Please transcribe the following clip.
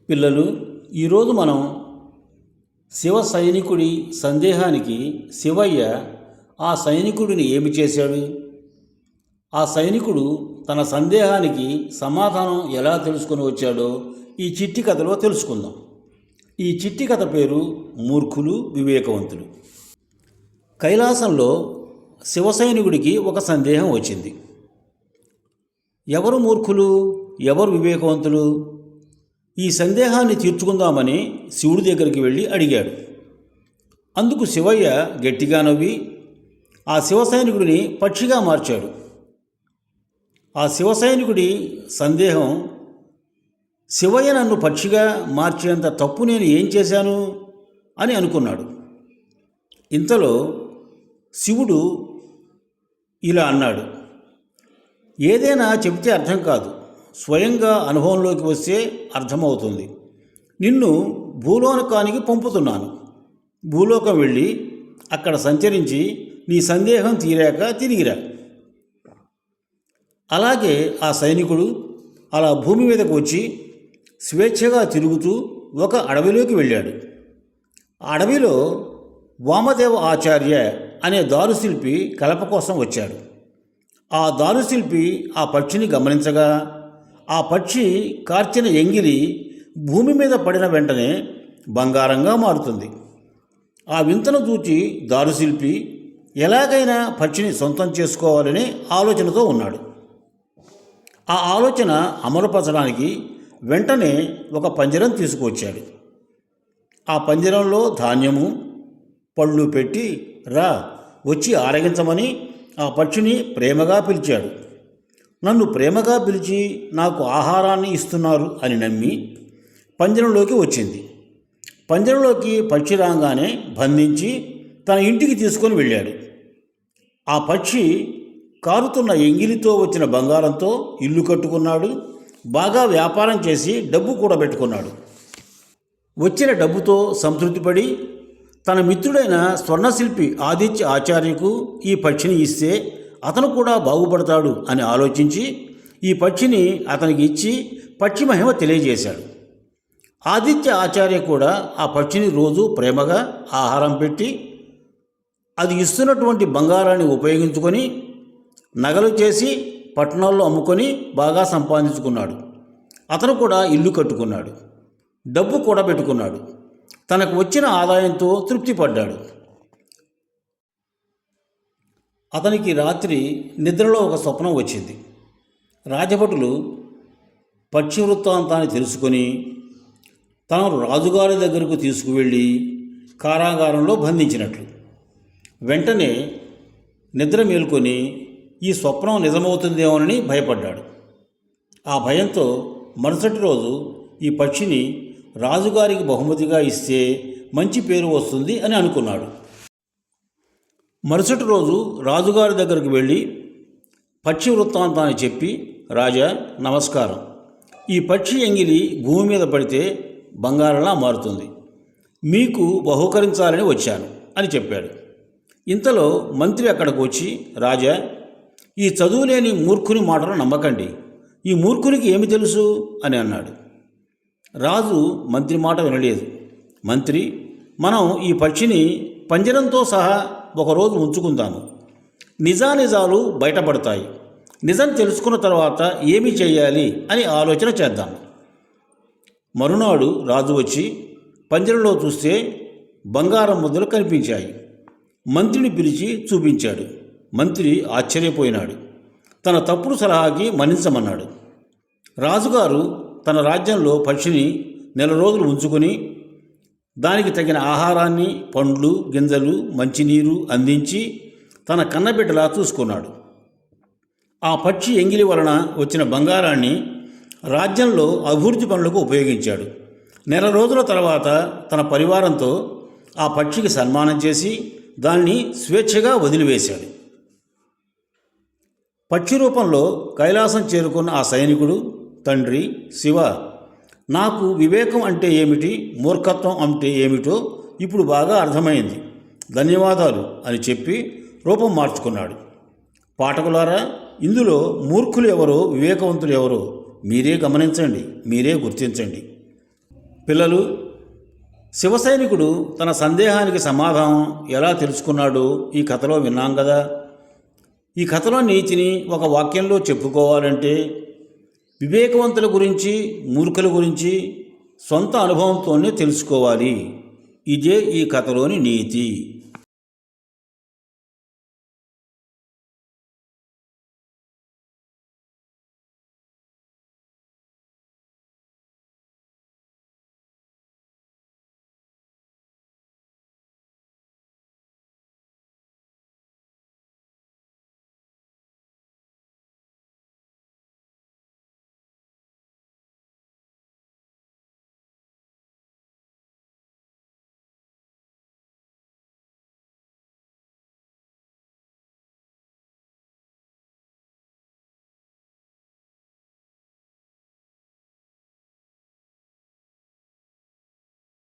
పిల్లలు, ఈరోజు మనం శివ సైనికుడి సందేహానికి శివయ్య ఆ సైనికుడిని ఏమి చేశాడు, ఆ సైనికుడు తన సందేహానికి సమాధానం ఎలా తెలుసుకొని వచ్చాడో ఈ చిట్టి కథలో తెలుసుకుందాం. ఈ చిట్టి కథ పేరు మూర్ఖులు వివేకవంతులు. కైలాసంలో శివ సైనికుడికి ఒక సందేహం వచ్చింది. ఎవరు మూర్ఖులు, ఎవరు వివేకవంతులు? ఈ సందేహాన్ని తీర్చుకుందామని శివుడి దగ్గరికి వెళ్ళి అడిగాడు. అందుకు శివయ్య గట్టిగా నవ్వి ఆ శివ సైనికుడిని పక్షిగా మార్చాడు. ఆ శివ సైనికుడి సందేహం, శివయ్య నన్ను పక్షిగా మార్చేంత తప్పు నేను ఏం చేశాను అని అనుకున్నాడు. ఇంతలో శివుడు ఇలా అన్నాడు, ఏదైనా చెబితే అర్థం కాదు, స్వయంగా అనుభవంలోకి వస్తే అర్థమవుతుంది. నిన్ను భూలోకానికి పంపుతున్నాను. భూలోకం వెళ్ళి అక్కడ సంచరించి నీ సందేహం తీరాక తిరిగిరా. అలాగే ఆ సైనికుడు అలా భూమి మీదకు వచ్చి స్వేచ్ఛగా తిరుగుతూ ఒక అడవిలోకి వెళ్ళాడు. ఆ అడవిలో వామదేవ ఆచార్య అనే దారుశిల్పి కలప కోసం వచ్చాడు. ఆ దారుశిల్పి ఆ పక్షిని గమనించగా ఆ పక్షి కార్చిన ఎంగిలి భూమి మీద పడిన వెంటనే బంగారంగా మారుతుంది. ఆ వింతను చూచి దారుశిల్పి ఎలాగైనా పక్షిని సొంతం చేసుకోవాలనే ఆలోచనతో ఉన్నాడు. ఆ ఆలోచన అమలుపరచడానికి వెంటనే ఒక పంజరం తీసుకువచ్చాడు. ఆ పంజరంలో ధాన్యము పళ్ళు పెట్టి రా వచ్చి ఆరగించమని ఆ పక్షిని ప్రేమగా పిలిచాడు. నన్ను ప్రేమగా పిలిచి నాకు ఆహారాన్ని ఇస్తున్నారు అని నమ్మి పంజరంలోకి వచ్చింది. పంజరంలోకి పక్షి రాగానే బంధించి తన ఇంటికి తీసుకొని వెళ్ళాడు. ఆ పక్షి కారుతున్న ఎంగిలితో వచ్చిన బంగారంతో ఇల్లు కట్టుకున్నాడు. బాగా వ్యాపారం చేసి డబ్బు కూడబెట్టుకున్నాడు. వచ్చిన డబ్బుతో సంతృప్తిపడి తన మిత్రుడైన స్వర్ణశిల్పి ఆదిత్య ఆచార్యకు ఈ పక్షిని ఇస్తే అతను కూడా బాగుపడతాడు అని ఆలోచించి ఈ పక్షిని అతనికి ఇచ్చి పక్షి మహిమ తెలియజేశాడు. ఆదిత్య ఆచార్య కూడా ఆ పక్షిని రోజు ప్రేమగా ఆహారం పెట్టి అది ఇస్తున్నటువంటి బంగారాన్ని ఉపయోగించుకొని నగలు చేసి పట్టణాల్లో అమ్ముకొని బాగా సంపాదించుకున్నాడు. అతను కూడా ఇల్లు కట్టుకున్నాడు, డబ్బు కూడబెట్టుకున్నాడు. తనకు వచ్చిన ఆదాయంతో తృప్తిపడ్డాడు. అతనికి రాత్రి నిద్రలో ఒక స్వప్నం వచ్చింది. రాజభటులు పక్షి వృత్తాంతాన్ని తెలుసుకొని తనను రాజుగారి దగ్గరకు తీసుకువెళ్ళి కారాగారంలో బంధించినట్లు. వెంటనే నిద్ర మేల్కొని ఈ స్వప్నం నిజమవుతుందేమోనని భయపడ్డాడు. ఆ భయంతో మరుసటి రోజు ఈ పక్షిని రాజుగారికి బహుమతిగా ఇస్తే మంచి పేరు వస్తుంది అని అనుకున్నాడు. మరుసటి రోజు రాజుగారి దగ్గరకు వెళ్ళి పక్షి వృత్తాంతాన్ని చెప్పి, రాజా నమస్కారం, ఈ పక్షి ఎంగిలి భూమి మీద పడితే బంగారంలా మారుతుంది, మీకు బహుకరించాలని వచ్చాను అని చెప్పాడు. ఇంతలో మంత్రి అక్కడికి వచ్చి, రాజా ఈ చదువులేని మూర్ఖుని మాటలు నమ్మకండి, ఈ మూర్ఖునికి ఏమి తెలుసు అని అన్నాడు. రాజు మంత్రి మాట వినలేదు. మంత్రి, మనం ఈ పక్షిని పంజరంతో సహా ఒకరోజు ఉంచుకుందాము, నిజానిజాలు బయటపడతాయి, నిజం తెలుసుకున్న తర్వాత ఏమి చేయాలి అని ఆలోచన చేద్దాం. మరునాడు రాజు వచ్చి పంజరంలో చూస్తే బంగారం ముద్దలు కనిపించాయి. మంత్రిని పిలిచి చూపించాడు. మంత్రి ఆశ్చర్యపోయినాడు. తన తప్పుడు సలహాకి మన్నించమన్నాడు. రాజుగారు తన రాజ్యంలో పక్షిని నెల రోజులు ఉంచుకొని దానికి తగిన ఆహారాన్ని, పండ్లు, గింజలు, మంచినీరు అందించి తన కన్నబిడ్డలా చూసుకున్నాడు. ఆ పక్షి ఎంగిలి వలన వచ్చిన బంగారాన్ని రాజ్యంలో అభివృద్ధి పనులకు ఉపయోగించాడు. నెల రోజుల తర్వాత తన పరివారంతో ఆ పక్షికి సన్మానం చేసి దాన్ని స్వేచ్ఛగా వదిలివేశాడు. పక్షి రూపంలో కైలాసం చేరుకున్న ఆ సైనికుడు, తండ్రి శివ, నాకు వివేకం అంటే ఏమిటి, మూర్ఖత్వం అంటే ఏమిటో ఇప్పుడు బాగా అర్థమైంది, ధన్యవాదాలు అని చెప్పి రూపం మార్చుకున్నాడు. పాఠకులారా, ఇందులో మూర్ఖులు ఎవరో వివేకవంతులు ఎవరో మీరే గమనించండి, మీరే గుర్తించండి. పిల్లలు, శివసైనికుడు తన సందేహానికి సమాధానం ఎలా తెలుసుకున్నాడో ఈ కథలో విన్నాం కదా. ఈ కథలో నీతిని ఒక వాక్యంలో చెప్పుకోవాలంటే, వివేకవంతుల గురించి మూర్ఖుల గురించి సొంత అనుభవంతోనే తెలుసుకోవాలి. ఇదే ఈ కథలోని నీతి.